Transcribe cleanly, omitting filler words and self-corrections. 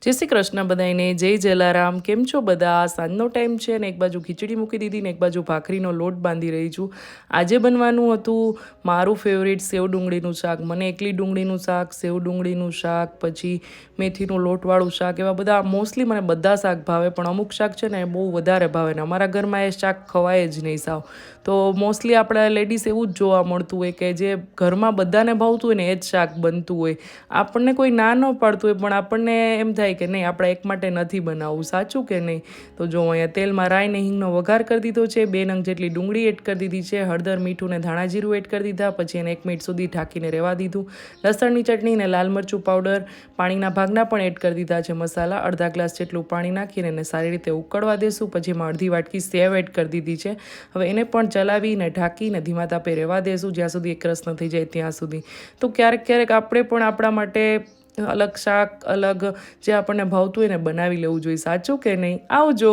જય શ્રી કૃષ્ણ બધાને, જય જલારામ. કેમ છો બધા? સાંજનો ટાઈમ છે ને એક બાજુ ખીચડી મૂકી દીધી ને એક બાજુ ભાખરીનો લોટ બાંધી રહી છું. આજે બનવાનું હતું મારું ફેવરિટ સેવ ડુંગળીનું શાક. મને એકલી ડુંગળીનું શાક, સેવ ડુંગળીનું શાક, પછી મેથીનું લોટવાળું શાક, એવા બધા મોસ્ટલી મને બધા શાક ભાવે, પણ અમુક શાક છે ને એ બહુ વધારે ભાવે ને અમારા ઘરમાં એ શાક ખવાય જ નહીં સાવ. તો મોસ્ટલી આપણા લેડીઝ એવું જ જોવા મળતું હોય કે જે ઘરમાં બધાને ભાવતું હોય ને એ જ શાક બનતું હોય. આપણને કોઈ ના ન પાડતું હોય પણ આપણને એમ થાય કે નહીં આપણે એક માટે નથી બનાવવું, સાચું કે નહીં? તો જો અહીંયા તેલમાં રાઈ ને હિંગનો વઘાર કરી દીધો છે, 2 નંગ જેટલી ડુંગળી એડ કરી દીધી છે, હળદર મીઠું ને ધાણા જીરું એડ કરી દીધા, પછી એને 1 મિનિટ સુધી ઢાંકીને રહેવા દીધું. લસણની ચટણી ને લાલ મરચું પાવડર, પાણીના ભાગના પણ એડ કરી દીધા છે મસાલા, અડધા ગ્લાસ જેટલું પાણી નાખીને એને સારી રીતે ઉકળવા દેશું. પછી એમાં અડધી વાટકી સેવ એડ કરી દીધી છે. હવે એને પણ ચલાવીને ઢાંકીને ધીમા તાપે રહેવા દેશું જ્યાં સુધી એકરસ ન થઈ જાય ત્યાં સુધી. તો ક્યારેક ક્યારેક આપણે પણ આપણા માટે અલગ શાક, અલગ જે આપણને ભાવતું હોય ને બનાવી લેવું જોઈએ, સાચું કે નહીં? આવજો.